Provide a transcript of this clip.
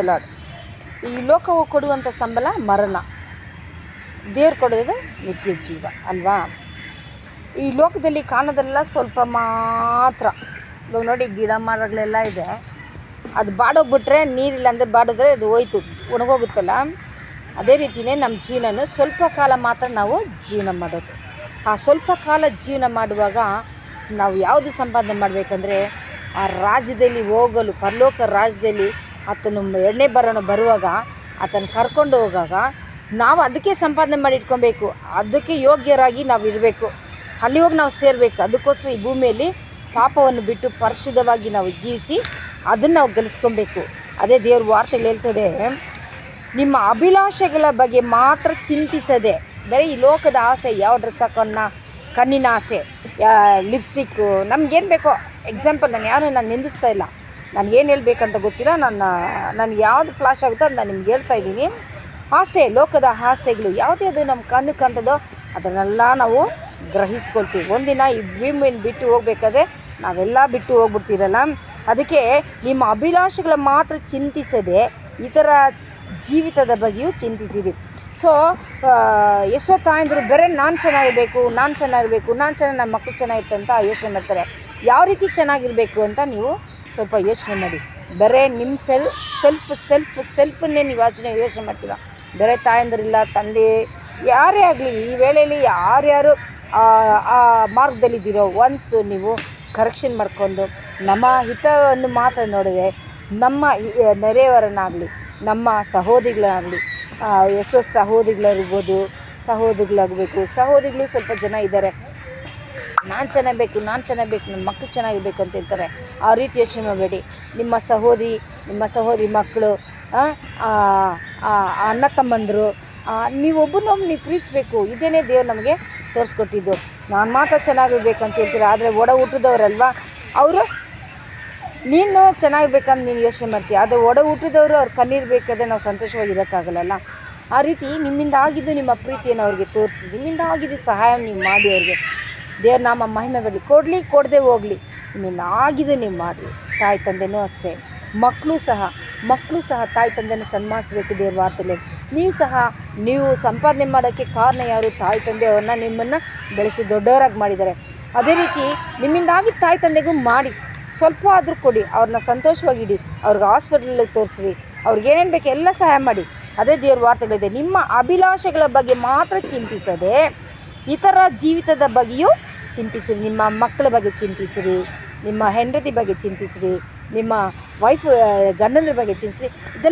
Lord. ಈ ಲೋಕವು ಕೊಡುವಂಥ ಸಂಬಳ ಮರಣ, ದೇವ್ರು ಕೊಡೋದು ನಿತ್ಯ ಜೀವ ಅಲ್ವಾ. ಈ ಲೋಕದಲ್ಲಿ ಕಾಣೋದೆಲ್ಲ ಸ್ವಲ್ಪ ಮಾತ್ರ. ಇವಾಗ ನೋಡಿ ಗಿಡ ಮರಗಳೆಲ್ಲ ಇದೆ, ಅದು ಬಾಡೋಗ್ಬಿಟ್ರೆ ನೀರಿಲ್ಲ ಅಂದರೆ ಬಾಡಿದ್ರೆ ಅದು ಹೋಯ್ತು, ಒಣಗೋಗುತ್ತಲ್ಲ. ಅದೇ ರೀತಿಯೇ ನಮ್ಮ ಜೀವನನೂ ಸ್ವಲ್ಪ ಕಾಲ ಮಾತ್ರ ನಾವು ಜೀವನ ಮಾಡೋದು. ಆ ಸ್ವಲ್ಪ ಕಾಲ ಜೀವನ ಮಾಡುವಾಗ ನಾವು ಯಾವುದು ಸಂಪಾದನೆ ಮಾಡಬೇಕಂದ್ರೆ, ಆ ರಾಜ್ಯದಲ್ಲಿ ಹೋಗಲು, ಪರಲೋಕ ರಾಜ್ಯದಲ್ಲಿ ಆತನು ಎರಡನೇ ಬರುವಾಗ ಆತನ ಕರ್ಕೊಂಡು ಹೋಗಾಗ ನಾವು ಅದಕ್ಕೆ ಸಂಪಾದನೆ ಮಾಡಿ ಇಟ್ಕೊಬೇಕು. ಅದಕ್ಕೆ ಯೋಗ್ಯರಾಗಿ ನಾವು ಇರಬೇಕು, ಅಲ್ಲಿ ಹೋಗಿ ನಾವು ಸೇರಬೇಕು. ಅದಕ್ಕೋಸ್ಕರ ಈ ಭೂಮಿಯಲ್ಲಿ ಪಾಪವನ್ನು ಬಿಟ್ಟು ಪರಿಶುದ್ಧವಾಗಿ ನಾವು ಜೀವಿಸಿ ಅದನ್ನು ನಾವು ಗಳಿಸ್ಕೊಬೇಕು. ಅದೇ ದೇವ್ರ ವಾರ್ತೆಗಳು ಹೇಳ್ತದೆ, ನಿಮ್ಮ ಅಭಿಲಾಷೆಗಳ ಬಗ್ಗೆ ಮಾತ್ರ ಚಿಂತಿಸದೆ. ಬರೀ ಈ ಲೋಕದ ಆಸೆ, ಯಾವ ಡ್ರೆಸ್ ಹಾಕೋಣ, ಕಣ್ಣಿನ ಆಸೆ, ಲಿಪ್ಸ್ಟಿಕ್ಕು, ನಮಗೇನು ಬೇಕೋ. ಎಕ್ಸಾಂಪಲ್, ನಾನು ನಿಂದಿಸ್ತಾ ಇಲ್ಲ, ನನಗೇನು ಹೇಳ್ಬೇಕಂತ ಗೊತ್ತಿಲ್ಲ, ನನಗೆ ಯಾವುದು ಫ್ಲಾಶ್ ಆಗುತ್ತೋ ಅದು ನಾನು ನಿಮ್ಗೆ ಹೇಳ್ತಾ ಇದ್ದೀನಿ. ಆಸೆ, ಲೋಕದ ಆಸೆಗಳು ಯಾವುದೇ ಅದು ನಮ್ಮ ಕಣ್ಣು ಕಾಣ್ತದೋ ಅದನ್ನೆಲ್ಲ ನಾವು ಗ್ರಹಿಸ್ಕೊಳ್ತೀವಿ. ಒಂದಿನ ಈ ಭೂಮಿಯನ್ನು ಬಿಟ್ಟು ಹೋಗ್ಬೇಕಾದ್ರೆ ನಾವೆಲ್ಲ ಬಿಟ್ಟು ಹೋಗ್ಬಿಡ್ತೀರಲ್ಲ. ಅದಕ್ಕೆ ನಿಮ್ಮ ಅಭಿಲಾಷೆಗಳ ಮಾತ್ರ ಚಿಂತಿಸದೆ ಇತರ ಜೀವಿತದ ಬಗ್ಗೆಯೂ ಚಿಂತಿಸಿರಿ. ಸೊ ಎಷ್ಟೋ ತಾಯಂದರು ಬರೀ ನಾನು ಚೆನ್ನಾಗಿರಬೇಕು, ನಾನು ನನ್ನ ಮಕ್ಕಳು ಚೆನ್ನಾಗಿರುತ್ತೆ ಅಂತ ಯೋಚನೆ ಮಾಡ್ತಾರೆ. ಯಾವ ರೀತಿ ಚೆನ್ನಾಗಿರಬೇಕು ಅಂತ ನೀವು ಸ್ವಲ್ಪ ಯೋಚನೆ ಮಾಡಿ. ಬರೀ ನಿಮ್ಮ ಸೆಲ್ಫನ್ನೇ ನೀವು ಯೋಚನೆ ಮಾಡ್ತೀರ. ಬೇರೆ ತಾಯಂದಿರಿಲ್ಲ, ತಂದೆ ಯಾರೇ ಆಗಲಿ, ಈ ವೇಳೆಯಲ್ಲಿ ಯಾರ್ಯಾರು ಆ ಮಾರ್ಗದಲ್ಲಿದ್ದೀರೋ ಒನ್ಸ್ ನೀವು ಕರೆಕ್ಷನ್ ಮಾಡಿಕೊಂಡು ನಮ್ಮ ಹಿತವನ್ನು ಮಾತ್ರ ನೋಡಿದ್ರೆ, ನಮ್ಮ ನೆರೆಯವರನ್ನಾಗಲಿ, ನಮ್ಮ ಸಹೋದರಿಗಳಾಗಲಿ, ಎಷ್ಟೋ ಸಹೋದರಿಗಳಿರ್ಬೋದು, ಸಹೋದರಿಗಳಾಗಬೇಕು. ಸಹೋದರಿಗಳು ಸ್ವಲ್ಪ ಜನ ಇದ್ದಾರೆ, ನಾನು ಚೆನ್ನಾಗಬೇಕು, ನನ್ನ ಮಕ್ಕಳು ಚೆನ್ನಾಗಿರ್ಬೇಕು ಅಂತ ಹೇಳ್ತಾರೆ. ಆ ರೀತಿ ಯೋಚನೆ ಮಾಡಬೇಡಿ. ನಿಮ್ಮ ಸಹೋದರಿ ಮಕ್ಕಳು, ಅಣ್ಣ ತಮ್ಮಂದರು, ನೀವು ಒಬ್ಬರನ್ನೊಬ್ಬರು ನೀವು ಪ್ರೀತಿಸ್ಬೇಕು. ಇದೇನೇ ದೇವ್ರು ನಮಗೆ ತೋರಿಸ್ಕೊಟ್ಟಿದ್ದು. ನಾನು ಮಾತ್ರ ಚೆನ್ನಾಗಿರ್ಬೇಕಂತ ಹೇಳ್ತೀರ, ಆದರೆ ಒಡ ಹುಟ್ಟಿದವರಲ್ವ ಅವರು. ನೀನು ಚೆನ್ನಾಗಿರ್ಬೇಕಂತ ನೀನು ಯೋಚನೆ ಮಾಡ್ತೀಯ, ಆದರೆ ಒಡ ಹುಟ್ಟಿದವರು ಅವ್ರು ಕಣ್ಣೀರು ಬೇಕಾದ್ರೆ ನಾವು ಸಂತೋಷವಾಗಿರೋಕ್ಕಾಗಲ್ಲ. ಆ ರೀತಿ ನಿಮ್ಮಿಂದ ಆಗಿದ್ದು ನಿಮ್ಮ ಪ್ರೀತಿಯನ್ನು ಅವ್ರಿಗೆ ತೋರಿಸಿ, ನಿಮ್ಮಿಂದ ಆಗಿದ್ದು ಸಹಾಯ ನೀವು ಮಾಡಿ ಅವ್ರಿಗೆ. ದೇವ್ರ ನಾಮ ಮಹಿಮೆ ಬರಲಿ, ಕೊಡದೆ ಹೋಗಲಿ, ನಿಮ್ಮಿಂದ ಆಗಿದ್ದು ನೀವು ಮಾಡಿರಿ. ತಾಯಿ ತಂದೆನೂ ಅಷ್ಟೇ, ಮಕ್ಕಳು ಸಹ ತಾಯಿ ತಂದೆನ ಸನ್ಮಾನಿಸಬೇಕು. ದೇವ್ರ ವಾರ್ತೆಯಲ್ಲಿ ನೀವು ಸಂಪಾದನೆ ಮಾಡೋಕ್ಕೆ ಕಾರಣ ಯಾರು? ತಾಯಿ ತಂದೆ ಅವ್ರನ್ನ ನಿಮ್ಮನ್ನು ಬೆಳೆಸಿ ದೊಡ್ಡವರಾಗಿ ಮಾಡಿದ್ದಾರೆ. ಅದೇ ರೀತಿ ನಿಮ್ಮಿಂದಾಗಿ ತಾಯಿ ತಂದೆಗೂ ಮಾಡಿ, ಸ್ವಲ್ಪ ಆದರೂ ಕೊಡಿ, ಅವ್ರನ್ನ ಸಂತೋಷವಾಗಿಡಿ, ಅವ್ರಿಗೆ ಹಾಸ್ಪಿಟಲಿಗೆ ತೋರಿಸ್ರಿ, ಅವ್ರಿಗೆ ಏನೇನು ಬೇಕು ಎಲ್ಲ ಸಹಾಯ ಮಾಡಿ. ಅದೇ ದೇವ್ರ ವಾರ್ತೆಗಳಿದೆ, ನಿಮ್ಮ ಅಭಿಲಾಷೆಗಳ ಬಗ್ಗೆ ಮಾತ್ರ ಚಿಂತಿಸದೆ ಇತರ ಜೀವಿತದ ಬಗ್ಗೆಯೂ ಚಿಂತಿಸಿರಿ. ನಿಮ್ಮ ಮಕ್ಕಳ ಬಗ್ಗೆ ಚಿಂತಿಸಿರಿ, ನಿಮ್ಮ ಹೆಂಡತಿ ಬಗ್ಗೆ ಚಿಂತಿಸಿರಿ, ನಿಮ್ಮ ಗಂಡಂದ್ರ ಬಗ್ಗೆ ಚಿಂತಿಸಿರಿ. ಇದೆಲ್ಲ